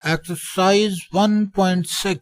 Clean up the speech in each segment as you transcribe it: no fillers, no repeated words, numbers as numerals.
Exercise 1.6,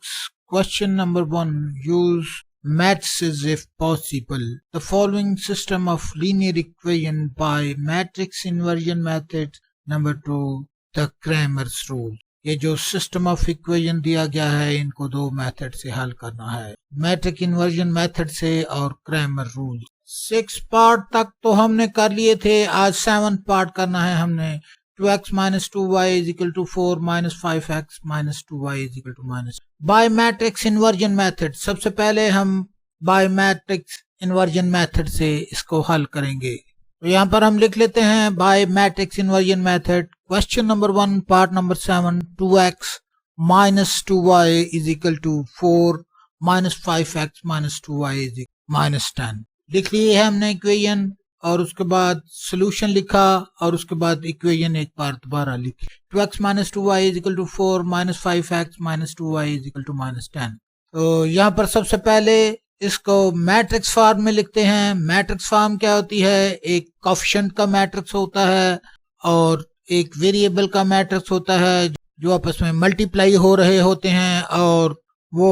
question number 1. Use matrices if possible. The following system of linear equation by matrix inversion method. Number 2. The Cramer's rule. ये जो system of equation दिया गया है इनको दो method से हल करना है, मैट्रिक्स इन्वर्जन मेथड से और क्रैमर रूल। 6 पार्ट तक तो हमने कर लिए थे, आज 7th पार्ट करना है हमने। 2x minus 2y is equal to 4 minus 5x minus 2y is equal to minus। By matrix inversion method, सबसे पहले हम बाय मैट्रिक्स इन्वर्जन मेथड से इसको हल करेंगे। तो यहाँ पर हम लिख लेते हैं by matrix inversion method. Question number 1 part number 7, 2x minus 2y is equal to 4 minus 5x minus 2y is equal minus 10। लिख लिए है हमने इक्वेशन और उसके बाद सोल्यूशन लिखा और उसके बाद इक्वेशन एक बार दोबारा लिखी। 2x minus 2y is equal to 4 minus 5x minus 2y is equal to minus 10। तो यहाँ पर सबसे पहले इसको मैट्रिक्स फॉर्म में लिखते हैं। मैट्रिक्स फॉर्म क्या होती है? एक कोएफिशिएंट का मैट्रिक्स होता है और एक वेरिएबल का मैट्रिक्स होता है जो आपस में मल्टीप्लाई हो रहे होते हैं और वो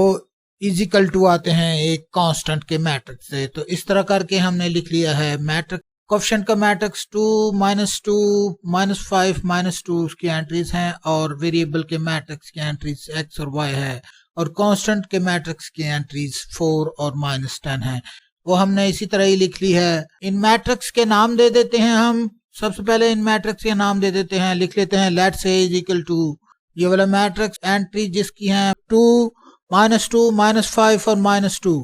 इजिकल टू आते हैं एक कांस्टेंट के मैट्रिक्स से। तो इस तरह करके हमने लिख लिया है मैट्रिक्स। कोएफिशिएंट का मैट्रिक्स 2 minus 5 minus 2 उसकी एंट्रीज हैं और वेरिएबल के मैट्रिक्स की एंट्रीज x और y है और कांस्टेंट के मैट्रिक्स की एंट्रीज 4 और -10 हैं। वो हमने इसी तरह ही लिख ली है। इन मैट्रिक्स के नाम दे देते हैं हम। सबसे पहले इन मैट्रिक्स के नाम दे देते हैं, लिख लेते हैं let's say is equal to ये वाला मैट्रिक्स एंट्री जिसकी है 2 -2 -5 और -2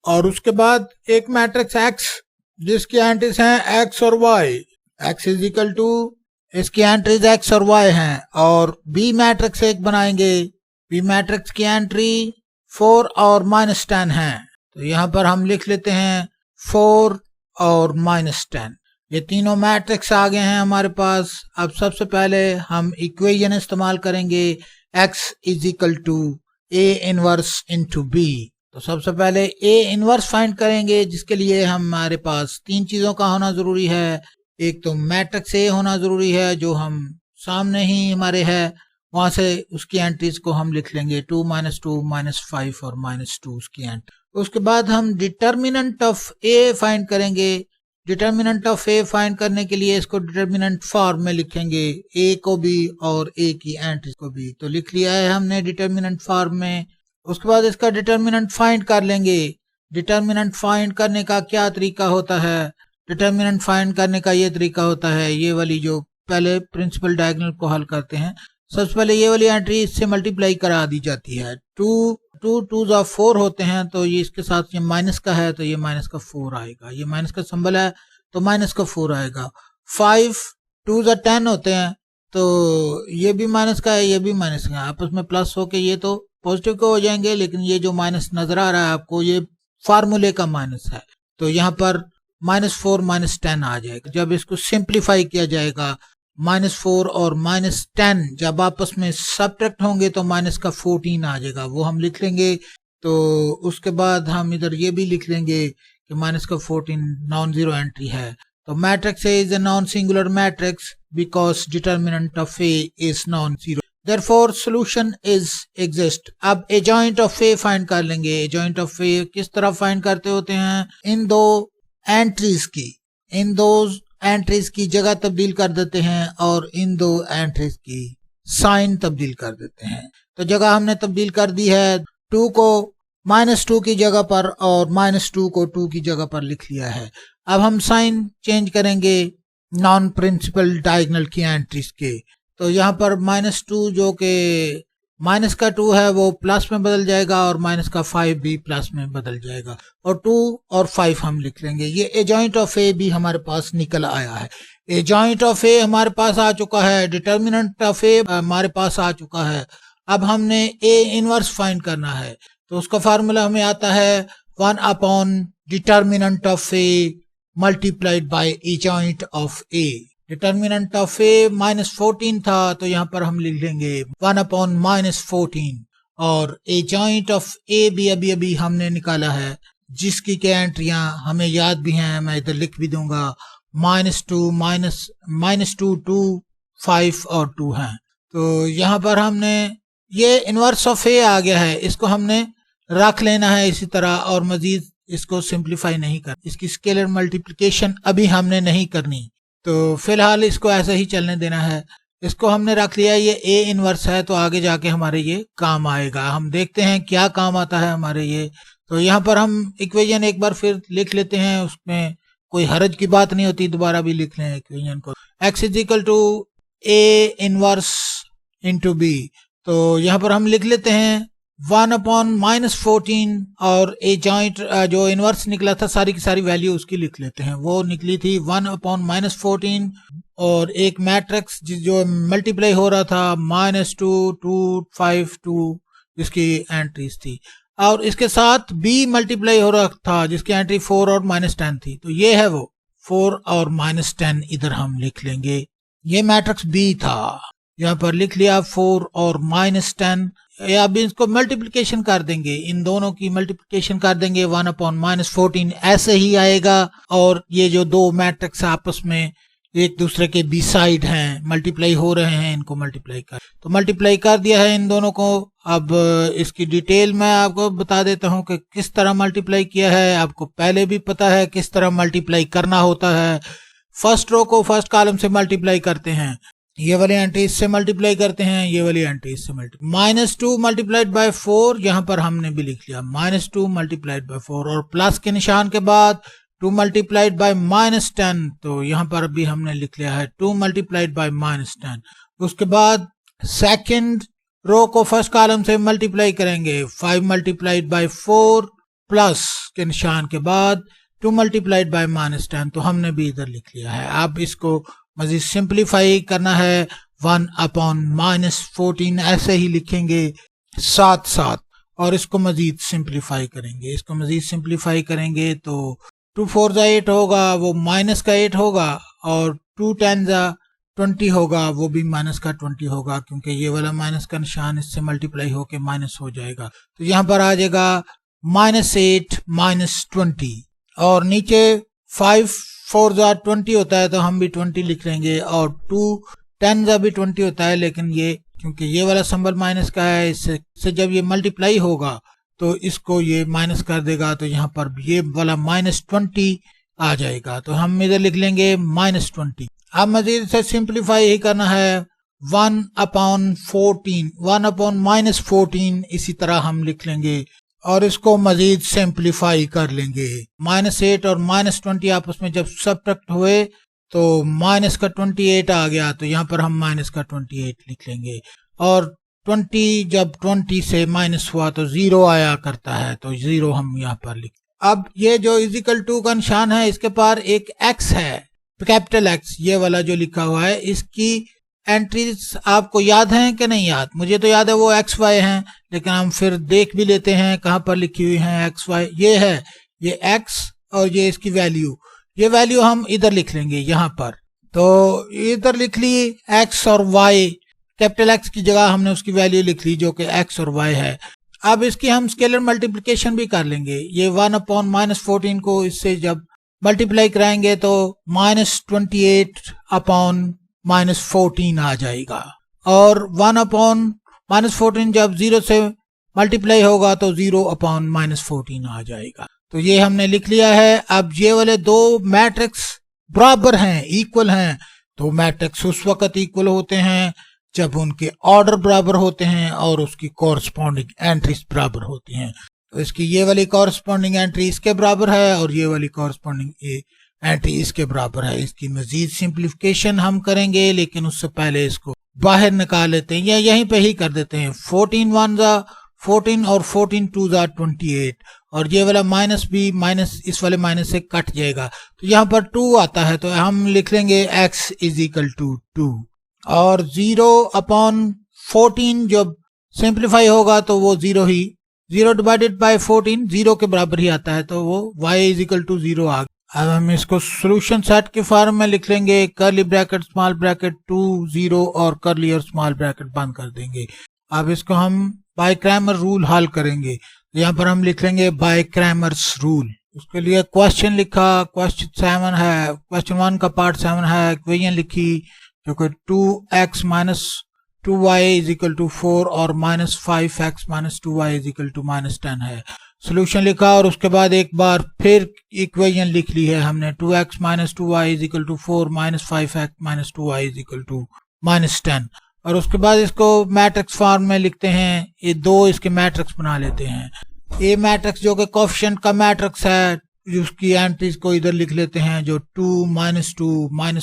और उसके बाद एक मैट्रिक्स x जिसकी एंट्रीज हैं x और y। x is equal to इसकी एंट्रीज x और y हैं और b मैट्रिक्स एक बनाएंगे। b मैट्रिक्स की एंट्री 4 और -10 है। तो यहाँ पर हम लिख लेते हैं 4 और -10। ये तीनों मैट्रिक्स आ गए हैं हमारे पास। अब सबसे पहले हम इक्वेशन इस्तेमाल करेंगे x is equal to a inverse into b। तो सबसे पहले a इनवर्स फाइंड करेंगे जिसके लिए हमारे पास तीन चीजों का होना जरूरी है। एक तो मैट्रिक्स a होना जरूरी है जो हम सामने ही हमारे है, वहां से उसकी एंट्रीज को हम लिख लेंगे 2 -2 -5 और -2 उसकी एंट्री। उसके बाद हम डिटर्मिनेंट ऑफ a फाइंड करेंगे। डिटर्मिनेंट ऑफ a फाइंड करने के लिए इसको डिटर्मिनेंट फॉर्म में लिखेंगे, a को भी और a की एंट्री को भी। तो लिख लिया है हमने डिटर्मिनेंट फॉर्म में। उसके बाद इसका डिटर्मिनेंट फाइंड कर लेंगे। डिटर्मिनेंट फाइंड करने का क्या तरीका होता है? डिटर्मिनेंट फाइंड करने का ये तरीका होता है, ये वाली जो पहले प्रिंसिपल डायगोनल को हल करते हैं, सबसे पहले ये वाली एंट्री इससे मल्टीप्लाई करा दी जाती है। 2 2 4 होते हैं तो ये इसके साथ ये माइनस का है तो ये माइनस का 4 आएगा। ये माइनस का सिंबल है तो माइनस का 4 आएगा। 5 2 10 होते हैं तो ये भी माइनस का है ये भी माइनस का है, आपस में प्लस होके ये तो पॉजिटिव के हो जाएंगे, लेकिन ये जो माइनस नजर आ रहा है आपको ये फार्मूले का माइनस है। तो यहाँ पर -4 -10 आ जाएगा। जब इसको सिंप्लीफाई किया जाएगा -4 और -10 जब आपस में सब्ट्रैक्ट होंगे तो माइनस का 14 आ जाएगा, वो हम लिख लेंगे। तो उसके बाद हम इधर ये भी लिख लेंगे कि माइनस का 14 नॉन जीरो एंट्री है। तो matrix A is a non singular matrix because determinant of A is non zero, therefore solution is exist. अब एजॉइंट ऑफ A फाइंड कर लेंगे। एजॉइंट ऑफ A किस तरह फाइंड करते होते हैं? इन दो एंट्रीज की जगह तब्दील कर देते हैं और इन दो एंट्रीज की साइन तब्दील कर देते हैं। तो जगह हमने तब्दील कर दी है, 2 को -2 की जगह पर और -2 को 2 की जगह पर लिख लिया है। अब हम साइन चेंज करेंगे नॉन प्रिंसिपल डायगोनल की एंट्रीज के। तो यहाँ पर -2 जो कि माइनस का 2 है वो प्लस में बदल जाएगा और माइनस का 5 भी प्लस में बदल जाएगा और 2 और 5 हम लिख लेंगे। ये एजॉइंट ऑफ A भी हमारे पास निकल आया है। एजॉइंट ऑफ A हमारे पास आ चुका है, डिटर्मिनेंट ऑफ A हमारे पास आ चुका है। अब हमने A इनवर्स फाइंड करना है तो उसका फार्मूला हमें आता है 1 upon determinant of A multiplied by adjoint of A। Determinant of A -14 था तो यहाँ पर हम लिख लेंगे 1 अपॉन -14 और एजॉइंट ऑफ A भी अभी हमने निकाला है जिसकी के एंट्रियां हमें याद भी हैं, मैं इधर लिख भी दूंगा। -2 -2 2 5 और 2 हैं। तो यहाँ पर हमने ये इनवर्स ऑफ ए आ गया है, इसको हमने रख लेना है इसी तरह और मजीद इसको सिंप्लीफाई नहीं कर, इसकी स्केलर मल्टीप्लिकेशन अभी हमने नहीं करनी, तो फिलहाल इसको ऐसे ही चलने देना है। इसको हमने रख लिया, ये ए इनवर्स है तो आगे जाके हमारे ये काम आएगा। हम देखते हैं क्या काम आता है हमारे ये। तो यहाँ पर हम इक्वेशन एक बार फिर लिख लेते हैं, उसमें कोई हरज की बात नहीं होती, दोबारा भी लिख लें इक्वेशन को। x is equal to A inverse into B, तो यहाँ पर हम लिख लेते हैं 1/-14 और ए जॉइंट जो इनवर्स निकला था सारी की सारी वैल्यू उसकी लिख लेते हैं। वो निकली थी 1/-14 और एक मैट्रिक्स जो मल्टीप्लाई हो रहा था -2 2 5 2 जिसकी एंट्रीज थी, और इसके साथ b मल्टीप्लाई हो रहा था जिसकी एंट्री 4 और -10 थी। तो ये है वो 4 और -10 इधर हम लिख लेंगे, ये मैट्रिक्स b था, यहाँ पर लिख लिया 4 और -10। अब इसको मल्टीप्लिकेशन कर देंगे, इन दोनों की मल्टीप्लिकेशन कर देंगे 1/-14 ऐसे ही आएगा। और ये जो दो मैट्रिक्स आपस में एक दूसरे के बी साइड हैं, मल्टीप्लाई हो रहे हैं, इनको मल्टीप्लाई कर, तो मल्टीप्लाई कर दिया है इन दोनों को। अब इसकी डिटेल मैं आपको बता देता हूं कि किस तरह मल्टीप्लाई किया है। आपको पहले भी पता है किस तरह मल्टीप्लाई करना होता है। फर्स्ट रो को फर्स्ट कॉलम से मल्टीप्लाई करते हैं, ये वाली एंट्री इससे मल्टीप्लाई करते हैं, ये वाली एंट्री इससे मल्टीप्लाई। -2 मल्टीप्लाइड बाय 4 यहाँ पर हमने भी लिख लिया, -2 मल्टीप्लाइड बाय 4 और प्लस के निशान के बाद 2 मल्टीप्लाइड बाय -10, तो यहाँ पर भी हमने लिख लिया है 2 मल्टीप्लाइड बाय -10। उसके बाद सेकंड रो को फर्स्ट कॉलम से मल्टीप्लाई करेंगे, 5 मल्टीप्लाइड बाय 4 प्लस के निशान के बाद 2 मल्टीप्लाइड बाय -10, तो हमने भी इधर लिख लिया है। अब इसको मजीद सिंप्लीफाई करना है, 1/-14 ऐसे ही लिखेंगे साथ साथ, और इसको मजीद सिंप्लीफाई करेंगे। इसको मजीद सिंप्लीफाई करेंगे तो 2 4 8 होगा, वो माइनस का 8 होगा, और 2 10 20 होगा, वो भी माइनस का 20 होगा, क्योंकि ये वाला माइनस का निशान इससे मल्टीप्लाई होके माइनस हो जाएगा। तो यहाँ पर आ जाएगा -8 -20, और नीचे 5 4 20 होता है तो हम भी 20 लिख लेंगे, और 2 10 भी 20 होता है, लेकिन ये क्योंकि ये वाला सिंबल माइनस का है, इससे जब ये मल्टीप्लाई होगा तो इसको ये माइनस कर देगा, तो यहाँ पर ये वाला -20 आ जाएगा, तो हम इधर लिख लेंगे -20। अब मजीद से सिंप्लीफाई ही करना है, 1/14 1/-14 इसी तरह हम लिख लेंगे, और इसको मजीद सिंप्लीफाई कर लेंगे। -8 और -20 आपस में जब सब्ट्रैक्ट हुए तो माइनस का 28 आ गया, तो यहाँ पर हम माइनस का 28 लिख लेंगे, और 20 जब 20 से माइनस हुआ तो 0 आया करता है, तो 0 हम यहाँ पर लिख। अब ये जो इजिकल टू का निशान है इसके पार एक x है, कैपिटल X, ये वाला जो लिखा हुआ है, इसकी एंट्रीज आपको याद हैं कि नहीं याद? मुझे तो याद है वो XY हैं, लेकिन हम फिर देख भी लेते हैं कहाँ पर लिखी हुई हैं XY। ये है, ये X और ये इसकी वैल्यू, ये वैल्यू हम इधर लिख लेंगे यहाँ पर, तो इधर लिख ली X और Y, कैपिटल X की जगह हमने उसकी वैल्यू लिख ली जो कि X और Y है। अब इसकी हम स्केलर मल्टीप्लिकेशन भी कर लेंगे, ये 1/-14 को इससे जब मल्टीप्लाई कराएंगे तो -28/-14 आ जाएगा, और 1/-14 जब 0 से मल्टीप्लाई होगा तो 0/-14 आ जाएगा। तो ये हमने लिख लिया है। अब ये वाले दो मैट्रिक्स बराबर हैं, इक्वल हैं, तो मैट्रिक्स उस वक्त इक्वल होते हैं जब उनके ऑर्डर बराबर होते हैं और उसकी कॉरस्पॉन्डिंग एंट्रीज बराबर होती हैं। तो इसकी ये वाली कॉरस्पॉन्डिंग एंट्री इसके बराबर है और ये वाली कॉरस्पॉन्डिंग एंट्री इसके बराबर है। इसकी मजीद सिंप्लीफिकेशन हम करेंगे, लेकिन उससे पहले इसको बाहर निकाल लेते हैं या यहीं पे ही कर देते हैं। 14 1 14 और 14 2 28, और ये वाला माइनस भी माइनस इस वाले माइनस से कट जाएगा, तो यहाँ पर 2 आता है, तो हम लिख लेंगे x इज इक्वल टू 2, और 0/14 जब सिंप्लीफाई होगा तो वो 0 ही, 0 डिवाइडेड बाय 14 0 के बराबर ही आता है, तो वो y इज इक्वल टू 0 आ गया। अब हम इसको सोल्यूशन सेट के फॉर्म में लिख लेंगे, कर्ली ब्रैकेट स्मॉल ब्रैकेट 2 0 और कर्ली और स्मॉल ब्रैकेट बंद कर देंगे। अब इसको हम बाय क्रैमर रूल हल करेंगे, यहाँ पर हम लिख लेंगे बाय क्रैमर्स रूल। उसके लिए क्वेश्चन लिखा, क्वेश्चन 7 है, क्वेश्चन 1 का पार्ट 7 है, इक्वेशन लिखी जो कि 2x 2y is equal to 4 और minus 5x minus 2y is equal to minus 10 है। सोल्यूशन लिखा और उसके बाद एक बार फिर इक्वेशन लिख ली है हमने, 2x minus 2y is equal to 4 minus 5x minus 2y is equal to minus 10। और उसके बाद इसको मैट्रिक्स फॉर्म में लिखते हैं, ये दो इसके मैट्रिक्स बना लेते हैं। ए मैट्रिक्स जो कि कोएफिशिएंट का मैट्रिक्स है, उसकी एंट्रीज को इधर लिख लेते हैं जो 2 माइनस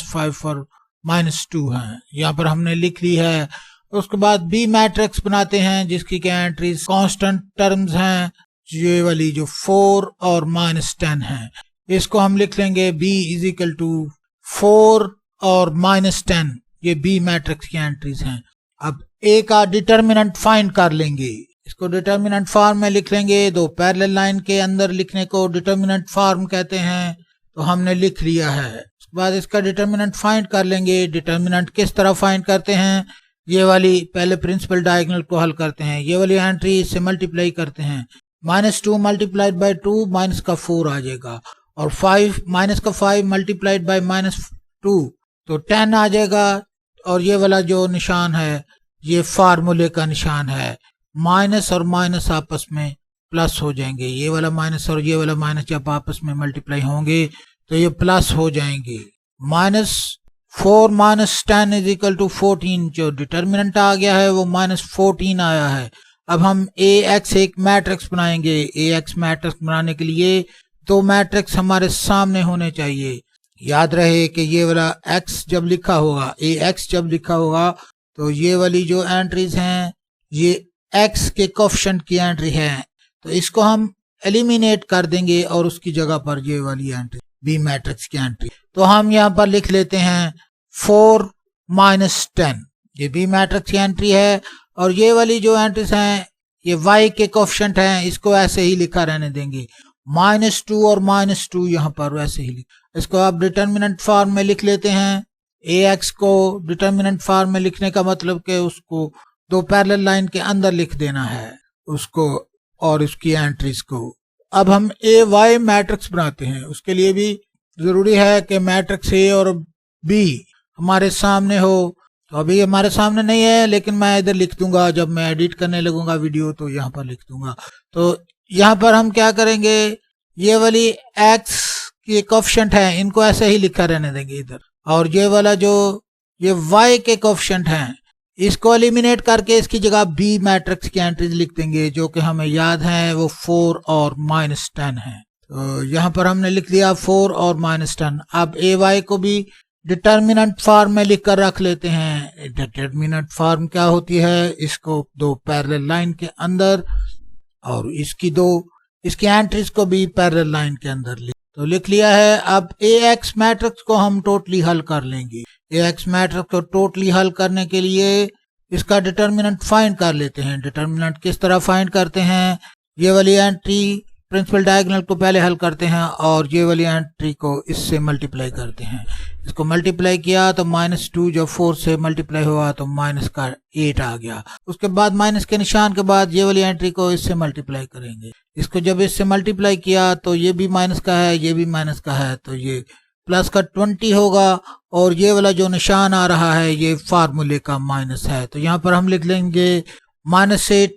5 और माइनस 2 है, यहाँ पर हमने लिख ली है। उसके बाद बी मैट्रिक्स बनाते हैं जिसकी क्या एंट्रीज कांस्टेंट टर्म्स हैं, ये वाली जो 4 और माइनस 10 है। इसको हम लिख लेंगे b इज इक्वल टू 4 और माइनस 10, ये बी मैट्रिक्स की एंट्रीज हैं। अब a का डिटर्मिनेंट फाइंड कर लेंगे, इसको डिटर्मिनेंट फॉर्म में लिख लेंगे। दो पैरेलल लाइन के अंदर लिखने को डिटर्मिनेंट फॉर्म कहते हैं, तो हमने लिख लिया है। उसके बाद इसका डिटर्मिनेंट फाइंड कर लेंगे। डिटर्मिनेंट किस तरह फाइंड करते हैं, ये वाली पहले प्रिंसिपल डायगोनल को हल करते हैं, ये वाली एंट्री इससे मल्टीप्लाई करते हैं। -2 मल्टीप्लाइड बाई 2 माइनस का 4 आ जाएगा, और 5 माइनस का 5 मल्टीप्लाइड बाई -2 तो 10 आ जाएगा। और ये वाला जो निशान है ये फार्मूले का निशान है, माइनस और माइनस आपस में प्लस हो जाएंगे। ये वाला माइनस और ये वाला माइनस जब आपस में मल्टीप्लाई होंगे तो ये प्लस हो जाएंगे। -4 माइनस 10 इज इक्वल टू 14, जो डिटर्मिनेंट आ गया है वो -14 आया है। अब हम AX एक मैट्रिक्स बनाएंगे। AX मैट्रिक्स बनाने के लिए दो मैट्रिक्स हमारे सामने होने चाहिए। याद रहे कि ये वाला X जब लिखा होगा, AX जब लिखा होगा, तो ये वाली जो एंट्रीज हैं ये X के कोएफिशिएंट की एंट्री है, तो इसको हम एलिमिनेट कर देंगे और उसकी जगह पर ये वाली एंट्री बी मैट्रिक्स की एंट्री, तो हम यहाँ पर लिख लेते हैं 4 माइनस 10, ये बी मैट्रिक्स की एंट्री है। और ये वाली जो एंट्रीज हैं ये y के कोएफिशिएंट हैं, इसको ऐसे ही लिखा रहने देंगे। -2 और -2 यहाँ पर वैसे ही लिख, इसको आप डिटर्मिनेंट फॉर्म में लिख लेते हैं। AX को डिटर्मिनेंट फॉर्म में लिखने का मतलब कि उसको दो पैरेलल लाइन के अंदर लिख देना है उसको और उसकी एंट्रीज को। अब हम AY मैट्रिक्स बनाते हैं, उसके लिए भी जरूरी है कि मैट्रिक्स A और B हमारे सामने हो। तो अभी हमारे सामने नहीं है, लेकिन मैं इधर लिख दूंगा, जब मैं एडिट करने लगूंगा वीडियो तो यहाँ पर लिख दूंगा। तो यहाँ पर हम क्या करेंगे, ये वाली X के कोएफिशिएंट है इनको ऐसे ही लिखा रहने देंगे इधर, और ये वाला जो ये Y के कोएफिशिएंट हैं इसको एलिमिनेट करके इसकी जगह बी मैट्रिक्स की एंट्रीज लिख देंगे, जो कि हमें याद है वो 4 और -10 है। तो यहाँ पर हमने लिख दिया 4 और -10। अब AY को भी डिटर्मिनेंट फॉर्म में लिख कर रख लेते हैं। डिटर्मिनेंट फॉर्म क्या होती है, इसको दो पैरेलल लाइन के अंदर और इसकी एंट्रीज को भी पैरेलल लाइन के अंदर लिख लिया है। अब AX मैट्रिक्स को हम टोटली हल कर लेंगे। AX मैट्रिक्स को टोटली हल करने के लिए इसका डिटर्मिनेंट फाइंड कर लेते हैं। डिटर्मिनेंट किस तरह फाइंड करते हैं, ये वाली एंट्री प्रिंसिपल डायगोनल को पहले हल करते हैं और ये वाली एंट्री को इससे मल्टीप्लाई करते हैं। इसको मल्टीप्लाई किया तो -2 जब 4 से मल्टीप्लाई हुआ तो माइनस का 8 आ गया। उसके बाद माइनस के निशान के बाद ये वाली एंट्री को इससे मल्टीप्लाई करेंगे। इसको जब इससे मल्टीप्लाई किया तो ये भी माइनस का है, ये भी माइनस का है, तो ये प्लस का 20 होगा। और ये वाला जो निशान आ रहा है ये फार्मूले का माइनस है, तो यहाँ पर हम लिख लेंगे -8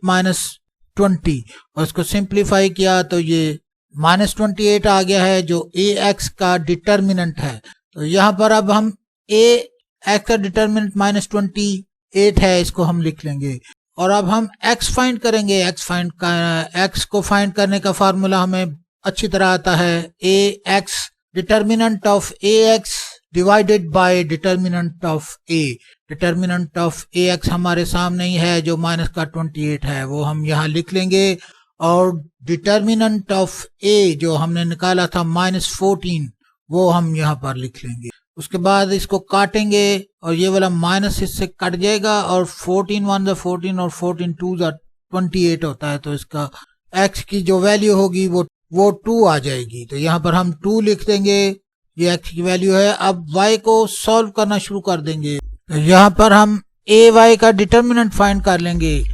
-20 और इसको सिंप्लीफाई किया तो ये -28 आ गया है, जो AX का डिटर्मिनेंट है। तो यहाँ पर अब हम AX का डिटर्मिनेंट -28 है, इसको हम लिख लेंगे। और अब हम X फाइंड करेंगे। X को फाइंड करने का फार्मूला हमें अच्छी तरह आता है, AX determinant of AX divided by determinant of A। Determinant of AX हमारे सामने ही है, जो -28 है, वो हम यहाँ लिख लेंगे। और डिटर्मिनेंट ऑफ A जो हमने निकाला था -14, वो हम यहाँ पर लिख लेंगे। उसके बाद इसको काटेंगे और ये वाला माइनस इससे कट जाएगा और 14 1 ज़ा 14 और 14 2 ज़ा 28 होता है, तो इसका X की जो वैल्यू होगी वो 2 आ जाएगी। तो यहाँ पर हम 2 लिख देंगे, ये X की वैल्यू है। अब Y को सॉल्व करना शुरू कर देंगे। तो यहाँ पर हम AY का डिटर्मिनेंट फाइंड कर लेंगे।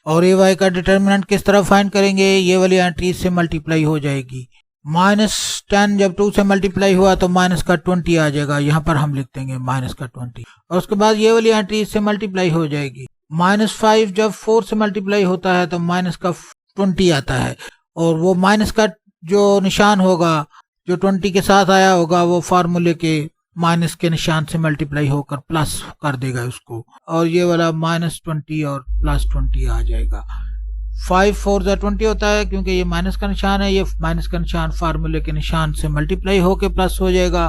और AY का डिटर्मिनेंट किस तरह फाइंड करेंगे, ये वाली एंट्री से मल्टीप्लाई हो जाएगी। -10 जब 2 से मल्टीप्लाई हुआ तो माइनस का 20 आ जाएगा, यहाँ पर हम लिख देंगे -20। और उसके बाद ये वाली एंट्री इससे मल्टीप्लाई हो जाएगी। -5 जब 4 से मल्टीप्लाई होता है तो माइनस का 20 आता है, और वो माइनस का जो निशान होगा जो 20 के साथ आया होगा वो फार्मूले के माइनस के निशान से मल्टीप्लाई होकर प्लस कर देगा उसको, और ये वाला -20 और +20 आ जाएगा। 5 4 20 होता है, क्योंकि ये माइनस का निशान है, ये माइनस का निशान फार्मूले के निशान से मल्टीप्लाई होकर प्लस हो जाएगा,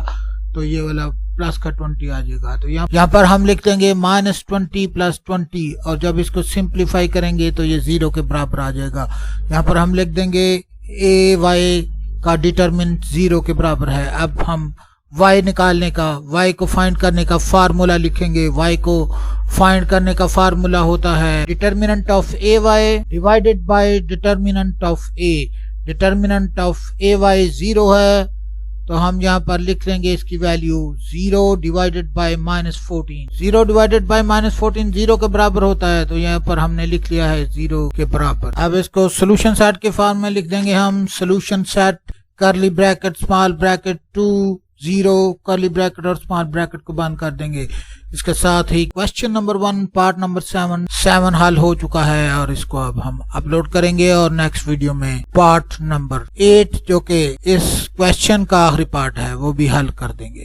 तो ये वाला प्लस का 20 आ जाएगा। तो यहाँ पर हम लिख देंगे -20 + 20, और जब इसको सिंप्लीफाई करेंगे तो ये 0 के बराबर आ जाएगा। यहाँ पर हम लिख देंगे ए वाई का डिटरमिनेंट 0 के बराबर है। अब हम y निकालने का, y को फाइंड करने का फार्मूला लिखेंगे। y को फाइंड करने का फार्मूला होता है determinant of A Y divided by determinant of a। Determinant of A Y 0 है, तो हम यहाँ पर लिख लेंगे इसकी value 0 divided by -14। 0 divided by -14 0 के बराबर होता है, तो यहाँ पर हमने लिख लिया है 0 के बराबर। अब इसको सोल्यूशन सेट के फॉर्म में लिख देंगे हम। Solution set curly bracket small bracket 2 0 curly bracket और स्मॉल ब्रैकेट को बंद कर देंगे। इसके साथ ही क्वेश्चन नंबर 1 पार्ट नंबर 7 हल हो चुका है, और इसको अब हम अपलोड करेंगे, और नेक्स्ट वीडियो में पार्ट नंबर 8 जो कि इस क्वेश्चन का आखिरी पार्ट है वो भी हल कर देंगे।